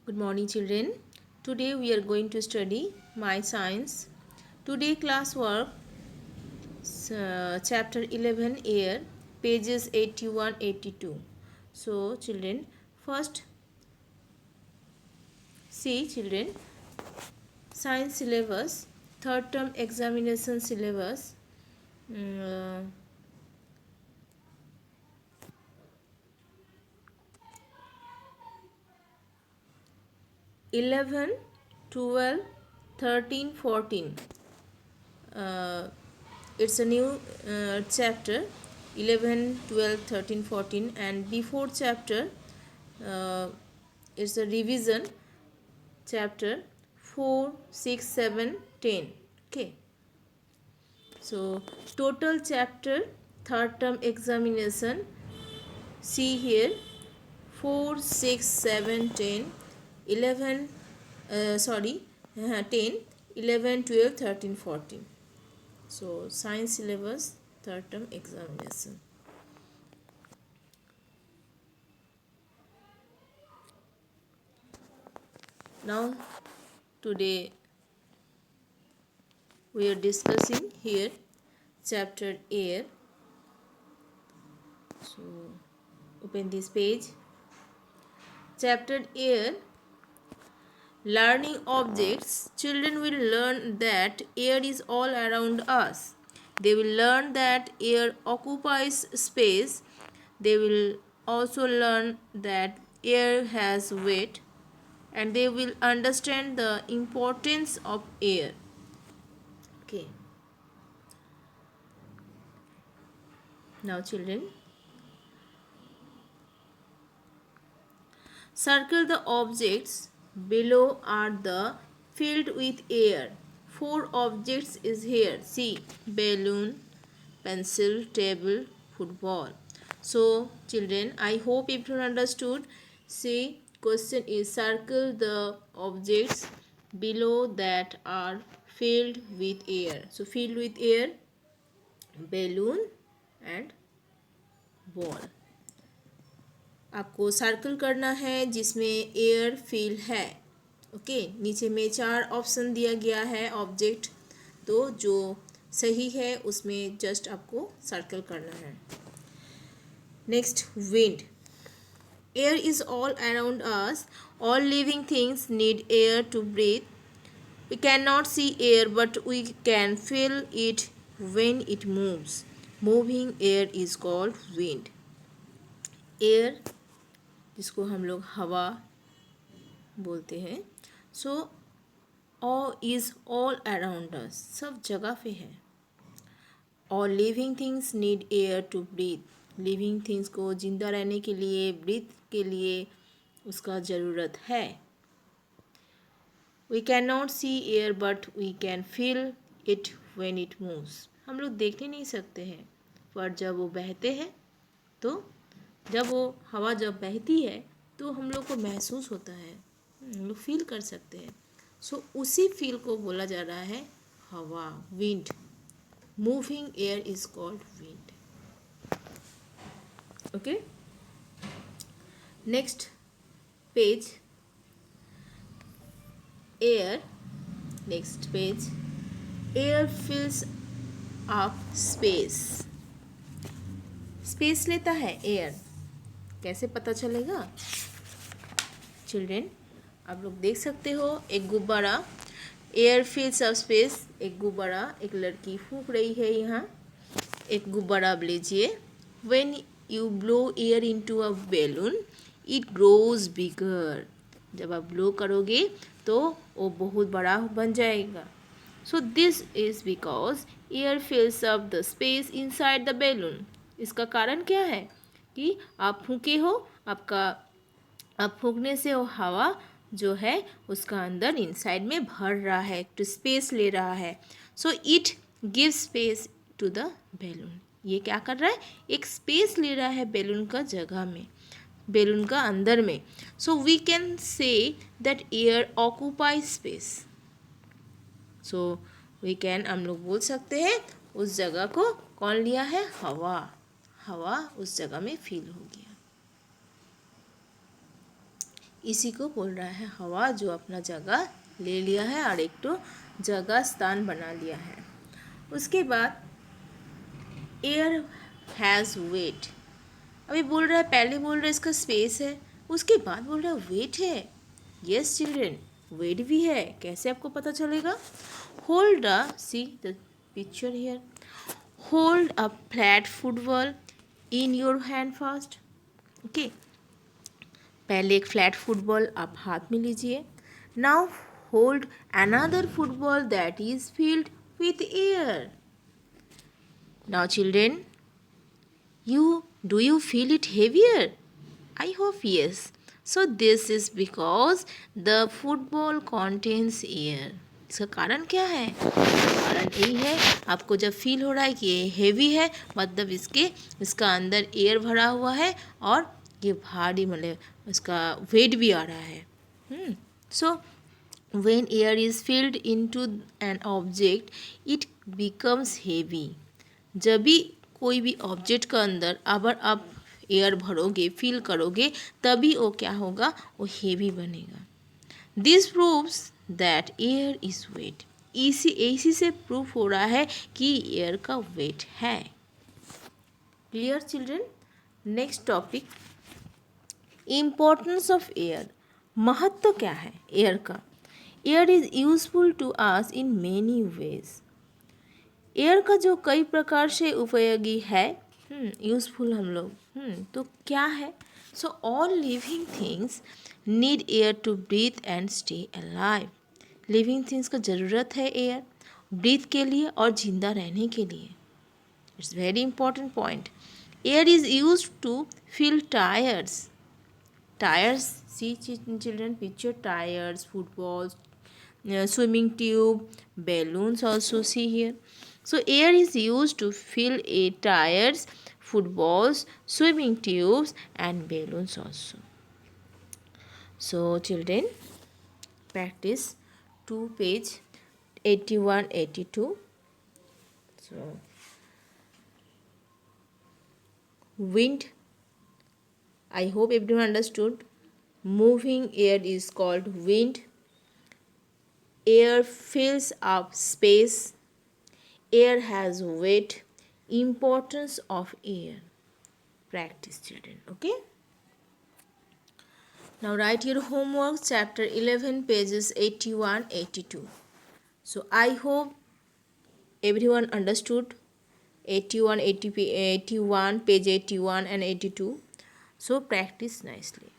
Good morning, children. Today we are going to study My Science. Today class work chapter 11 air pages 81-82. So children, first see children science syllabus, third term examination syllabus. Mm, 11, 12, 13, 14. Uh, it's a new chapter 11, 12, 13, 14, and before chapter uh, it's a revision chapter 4, 6, 7, 10. Okay, so total chapter third term examination, see here 4, 6, 7, 10, 11, 10, 11, 12, 13, 14. So science syllabus third term examination. Now today we are discussing here chapter air. So open this page. Chapter air, learning objects. Children will learn that air is all around us. They will learn that air occupies space. They will also learn that air has weight, and they will understand the importance of air. Okay, now children, circle the objects below are the filled with air. Four objects is here. See, balloon, pencil, table, football. So children, I hope everyone understood. See, question is circle the objects below that are filled with air. So filled with air, balloon and ball. आपको circle करना है जिसमें air fill है. Okay, नीचे में 4 option दिया गया है ऑब्जेक्ट, तो जो सही है उसमें जस्ट आपको सर्कल करना है. Next, wind. Air is all around us. All living things need air to breathe. We can not see air but we can feel it when it moves. Moving air is called wind. Air जिसको हम लोग हवा बोलते हैं. So is all around us, सब जगह पे है. All living things need air to breathe. Living things को जिंदा रहने के लिए, ब्रीथ के लिए उसका ज़रूरत है. We can not see air but we can feel it when it moves. हम लोग देखने नहीं सकते हैं, पर जब वो बहते हैं तो जब वो हवा जब बहती है तो हम लोग को महसूस होता है, हम लोग फील कर सकते हैं. सो उसी फील को बोला जा रहा है हवा, wind. Moving air is called wind. Okay, next page, air. Next page, air फिल्स up space. Space लेता है एयर. कैसे पता चलेगा चिल्ड्रेन? आप लोग देख सकते हो एक गुब्बारा, एयर फिल्स अप स्पेस. एक गुब्बारा, एक लड़की फूंक रही है यहाँ. एक गुब्बारा अब लीजिए. When you blow air into a balloon it grows bigger. जब आप ब्लो करोगे तो वो बहुत बड़ा बन जाएगा. So this is because air फिल्स up the space inside the balloon. इसका कारण क्या है कि आप फूंके हो, आप फूंकने से वो हवा जो है उसका अंदर इनसाइड में भर रहा है, तो स्पेस ले रहा है. So it give space to the balloon. ये क्या कर रहा है? एक स्पेस ले रहा है बैलून का जगह में, बैलून का अंदर में. So we can say that air occupy space. So we can, हम लोग बोल सकते हैं उस जगह को कौन लिया है? हवा. हवा उस जगह में फील हो गया. इसी को बोल रहा है हवा जो अपना जगह ले लिया है और एक तो जगह स्थान बना लिया है। उसके बाद एयर हैज़ वेट। अभी बोल रहा है, पहले बोल रहा है इसका स्पेस है, उसके बाद बोल रहा है वेट है। यस चिल्ड्रेन, वेट भी है। कैसे आपको पता चलेगा? Hold a, see the picture here, hold a flat football in your hand first. Okay, पहले एक फ्लैट फुटबॉल आप हाथ में लीजिए। Now hold another football that is filled with air. Now children, do you feel it heavier? I hope yes. So this is because the football contains air. इसका कारण क्या है? कारण यही है, आपको जब फील हो रहा है कि ये हेवी है, मतलब इसका अंदर एयर भरा हुआ है और ये भारी, मतलब इसका वेट भी आ रहा है। सो when air is filled into an object it becomes heavy। जब भी कोई भी ऑब्जेक्ट का अंदर अगर आप एयर भरोगे, फील करोगे, तभी वो क्या होगा, वो हेवी बनेगा। This proves that air is weight. इसी से प्रूफ हो रहा है कि एयर का वेट है। Clear children? Next topic, importance of air. महत्व क्या है एयर का? Air is useful to us in many ways. Air का जो कई प्रकार से उपयोगी है, यूजफुल हम लोग, तो क्या है? So all living things need air to breathe and stay alive. Living things का ज़रूरत है एयर, ब्रीथ के लिए और जिंदा रहने के लिए। It's very important point. Air is use to fill tyres. Tires, see children, picture tires, footballs, swimming tube, balloons also see here. So air is used to fill a tires, footballs, swimming tubes and balloons also. So children, practice 2 page 81 82. So wind, I hope everyone understood. Moving air is called wind. Air fills up space. Air has weight. Importance of air. Practice children, okay? Now write your homework, chapter 11, pages 81 82. So I hope everyone understood 81 80, 81 page 81 and 82. So practice nicely.